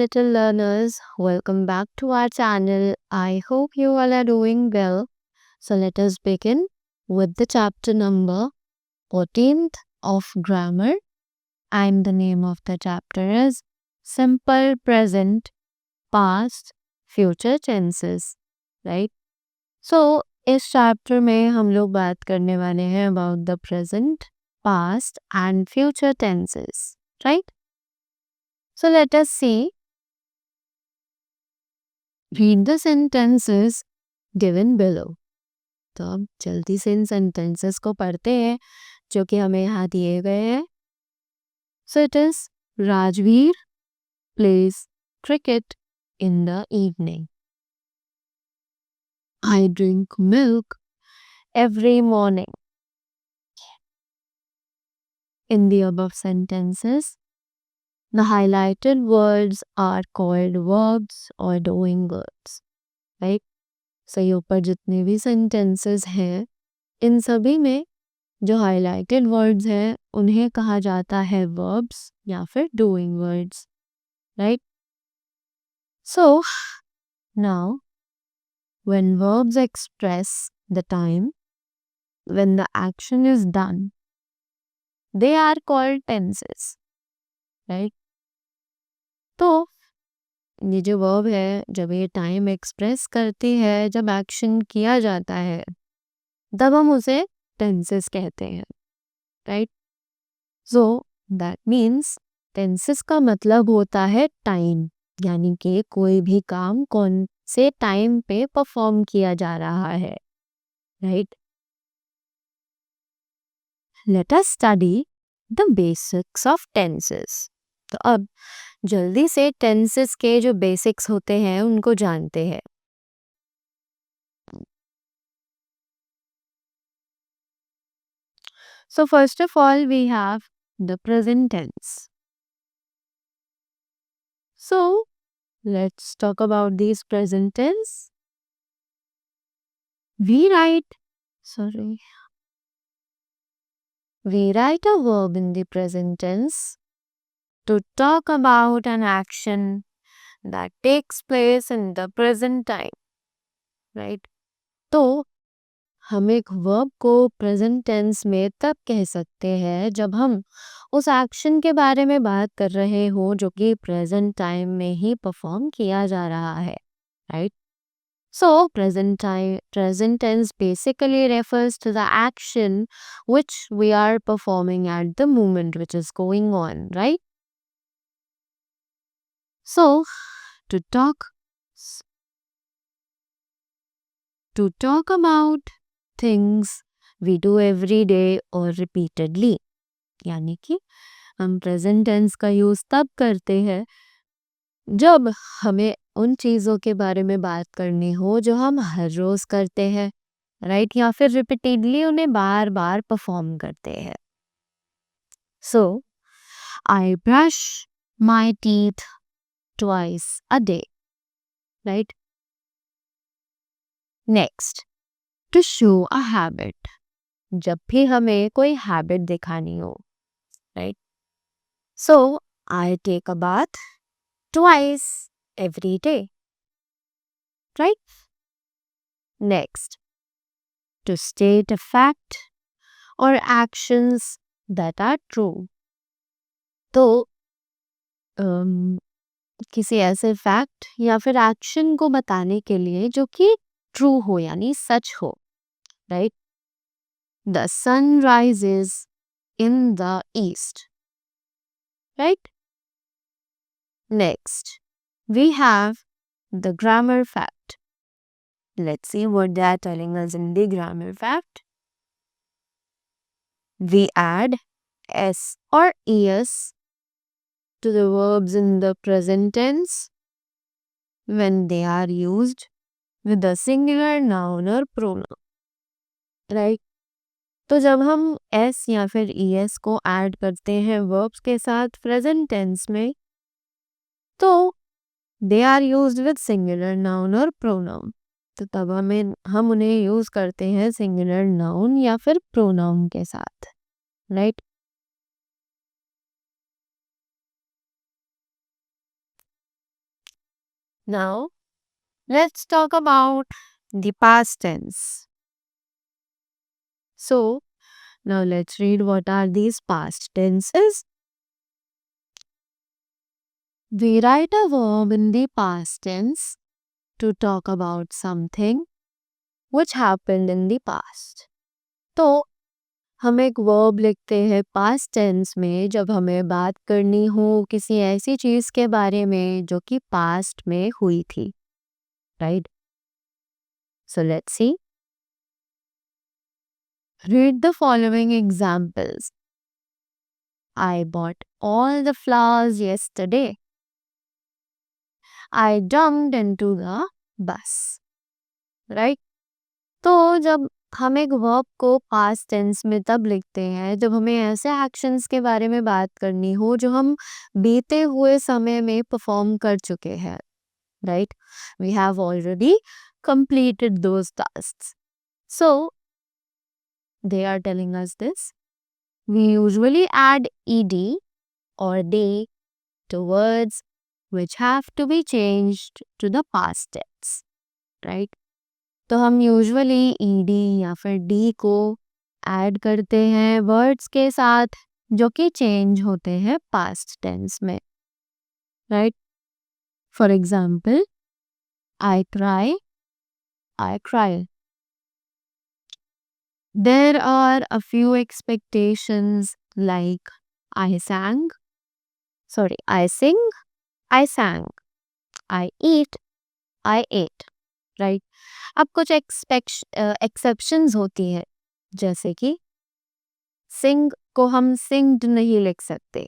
little learners. Welcome back to our channel. I hope you all are doing well. So, let us begin with the chapter number 14th of grammar. And the name of the chapter is Simple Present, Past, Future Tenses. Right? So, इस chapter में हम लोग बात करने वाले हैं about the present, past and future tenses. Right? So, let us see. Read the sentences given below. तो अब जल्दी से इन सेंटेंसेस को पढ़ते हैं जो कि हमें यहाँ दिए गए हैं. So it is Rajveer plays cricket in the evening. I drink milk every morning. In the above sentences, the highlighted words are called verbs or doing words. Right? So ये ऊपर जितने भी sentences हैं इन सभी में जो हाइलाइटेड वर्ड्स हैं उन्हें कहा जाता है वर्ब्स या फिर doing words. Right? So now when verbs express the time when the action is done they are called tenses. Right? तो ये जो वर्ब है जब ये टाइम एक्सप्रेस करती है, जब एक्शन किया जाता है, तब हम उसे टेंसेस कहते हैं. Right? So that means tenses का मतलब होता है टाइम, यानी कि कोई भी काम कौन से टाइम पे परफॉर्म किया जा रहा है. Right? Let us study the basics of tenses. तो अब जल्दी से टेंसेस के जो बेसिक्स होते हैं उनको जानते हैं. So first of all we have the present tense. So let's talk about these present tense. We write a verb in the present tense to talk about an action that takes place in the present time. Right? तो हम एक verb को present tense में तब कह सकते हैं जब हम उस एक्शन के बारे में बात कर रहे हो जो कि प्रेजेंट टाइम में ही परफॉर्म किया जा रहा है. Right? So, present tense basically refers to the action which we are performing at the moment which is going on, right? So, to talk about things we do every day or repeatedly. यानी कि हम present tense का use तब करते हैं जब हमें उन चीज़ों के बारे में बात करनी हो जो हम हर रोज करते हैं. राइट? या फिर रिपीटेडली उन्हें बार बार परफॉर्म करते हैं. So I brush my teeth twice a day. Right? Next, to show a habit. जब भी हमें कोई हैबिट दिखानी हो. Right? So I take a bath twice every day. Right? Next, to state a fact or actions that are true. तो किसी ऐसे fact या फिर एक्शन को बताने के लिए जो कि ट्रू हो यानी सच हो. Right? The sun rises in the east. Right? Next, we have the grammar fact. Let's see what they are telling us in the grammar fact. We add s or es to the verbs in the present tense when they are used with a singular noun or pronoun. Right? तो जब हम s या फिर es को add करते हैं verbs के साथ present tense में तो they are used with singular noun or pronoun. तो तब हम उन्हें यूज करते हैं सिंगुलर नाउन या फिर प्रोनाउन के साथ. Right? Now, let's talk about the past tense. So, now let's read what are these past tenses. We write a verb in the past tense to talk about something which happened in the past. तो हम एक verb लिखते हैं past tense में जब हमें बात करनी हो किसी ऐसी चीज के बारे में जो कि पास्ट में हुई थी, right? So let's see, read the following examples. I bought all the flowers yesterday. I jumped into the bus. Right? तो जब हम एक वर्ब को पास्ट टेंस में तब लिखते हैं जब हमें ऐसे एक्शंस के बारे में बात करनी हो जो हम बीते हुए समय में परफॉर्म कर चुके हैं, right? We have already completed those tasks. So, they are telling us this. We usually add ed or they to words which have to be changed to the past tense, right? तो हम usually ed या फिर d को add करते हैं words के साथ जो कि चेंज होते हैं पास्ट टेंस में, right? For example, I cry, I cry. There are a few expectations like I sang, I sing, I sang, I eat, I ate, right? अब कुछ एक्सेप्शंस होती है जैसे कि sing को हम singed नहीं लिख सकते.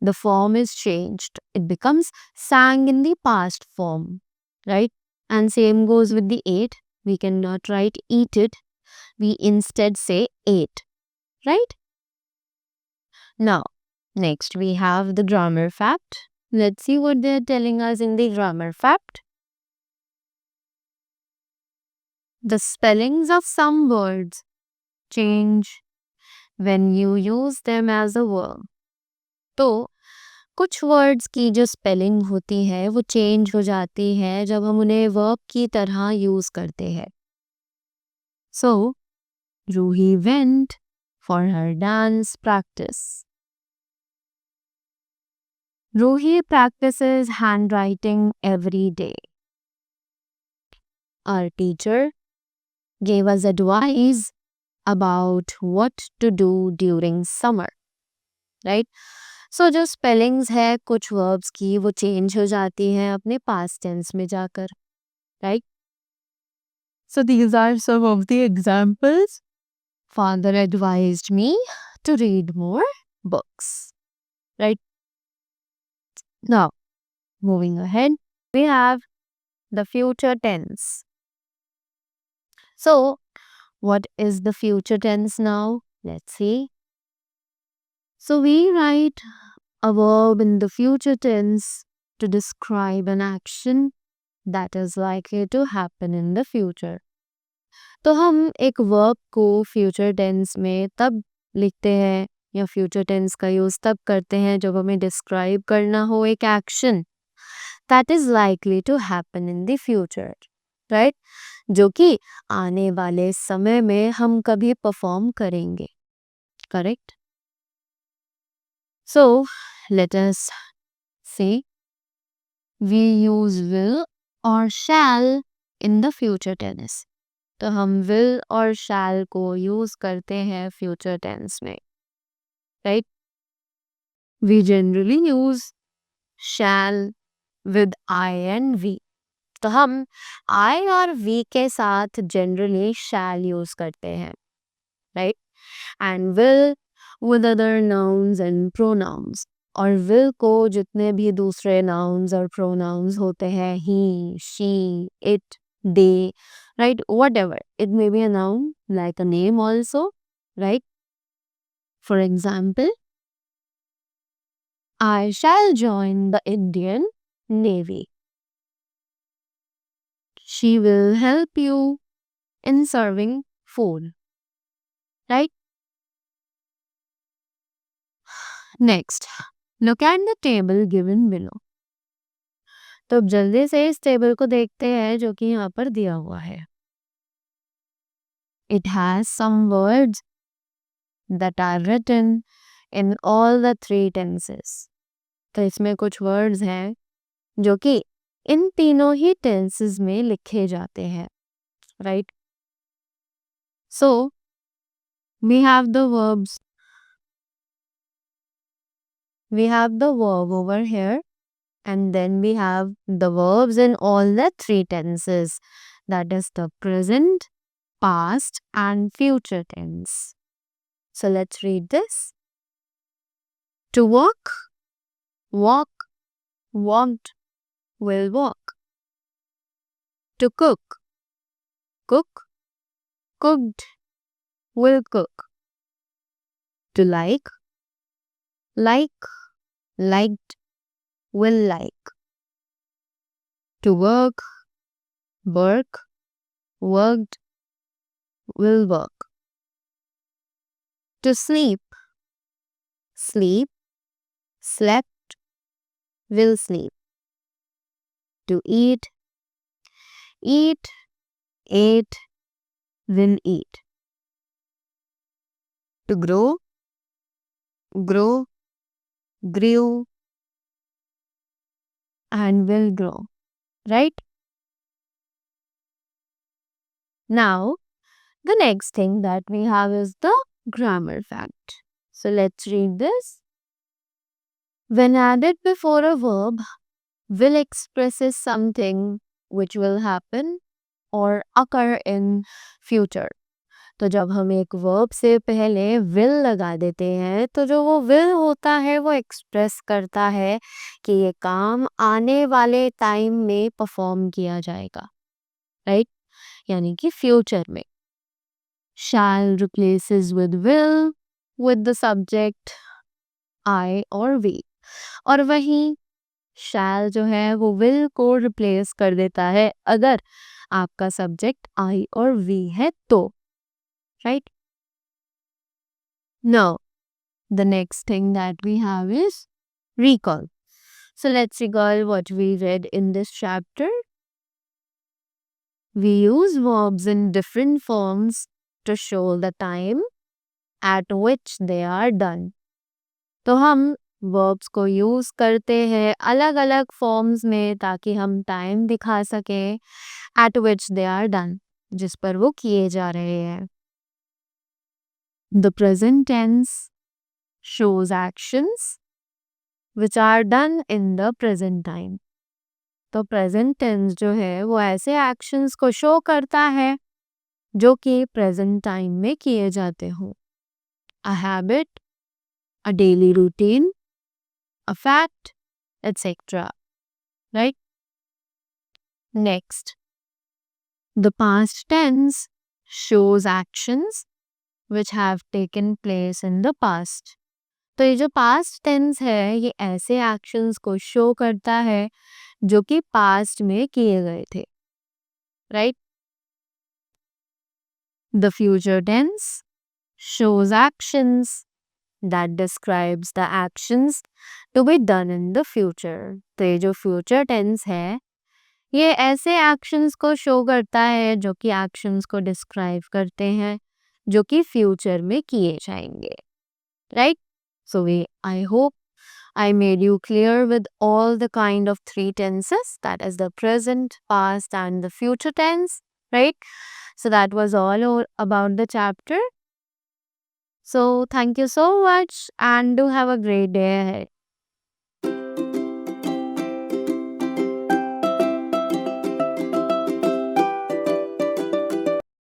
The form is changed. It becomes sang in the past form, right? And same goes with the ate. We cannot write eat it. We instead say ate, right? Now, next we have the grammar fact. Let's see what they're telling us in the grammar fact. The spellings of some words change when you use them as a verb. तो कुछ words की जो spelling होती है वो change हो जाती है जब हम उन्हें वर्ब की तरह यूज करते हैं. So Ruhi went for her dance practice. Ruhi practices handwriting every day. Our teacher gave us advice about what to do during summer, right? सो जो स्पेलिंग्स है कुछ वर्ब्स की वो चेंज हो जाती हैं अपने पास्ट टेंस में जाकर, right? So these are some of the examples. Father advised me to read more books, right? Now moving ahead, we have the future tense. So what is the future tense now? Let's see. So we write a verb in the future tense to describe an action that is likely to happen in the future. तो हम एक verb को future tense में तब लिखते हैं या future tense का यूज तब करते हैं जब हमें describe करना हो एक action that is likely to happen in the future, right? जो कि आने वाले समय में हम कभी perform करेंगे, correct? So, let us say we use will or shall in the future tense. तो हम will और shall को use करते हैं future tense में, right? We generally use shall with I and we. तो हम I और we के साथ generally shall use करते हैं, right? And will with other nouns and pronouns. और will को जितने भी दूसरे nouns और pronouns होते हैं, he, she, it, they, right? Whatever. It may be a noun like a name also, right? For example, I shall join the Indian Navy. She will help you in serving food, right? Next, look at the table given below. तो अब जल्दी से इस table को देखते हैं जो कि यहाँ पर दिया हुआ है. It has some words that are written in all the three tenses. तो इसमें कुछ words हैं जो कि इन तीनों ही tenses में लिखे जाते हैं, right? So we have the verbs. We have the verb over here, and then we have the verbs in all the three tenses. That is the present, past, and future tense. So let's read this. To walk, walk, walked, will walk. To cook, cook, cooked, will cook. To like, liked, will like. To work, worked, will work. To sleep, slept, will sleep. To eat, ate, will eat. To grow, grew, and will grow. Right? Now, the next thing that we have is the grammar fact. So let's read this. When added before a verb, will expresses something which will happen or occur in future. तो जब हम एक verb से पहले will लगा देते हैं तो जो वो विल होता है वो एक्सप्रेस करता है कि ये काम आने वाले टाइम में परफॉर्म किया जाएगा, राइट? यानी कि फ्यूचर में. Shall replaces with will with the subject I और वी, और वहीं शैल जो है वो विल को रिप्लेस कर देता है अगर आपका सब्जेक्ट आई और वी है तो, right? Now, the next thing that we have is recall. So let's recall what we read in this chapter. We use verbs in different forms to show the time at which they are done. तो हम verbs को use करते हैं अलग अलग forms में ताकि हम time दिखा सकें at which they are done, जिस पर वो किए जा रहे हैं. The present tense shows actions which are done in the present time. तो present tense जो है वो ऐसे actions को show करता है जो कि present time में किए जाते हों. A habit, a daily routine, a fact, etc. Right? Next, the past tense shows actions which have taken place in the past. तो ये जो past tense है ये ऐसे actions को show करता है जो कि past में किए गए थे, right? The future tense shows actions that describes the actions to be done in the future. तो ये जो future tense है ये ऐसे actions को show करता है जो कि actions को describe करते हैं जो कि future में किए जाएंगे, right? So I hope I made you clear with all the kind of three tenses, that is the present, past, and the future tense, right? So that was all about the chapter. So thank you so much and do have a great day ahead.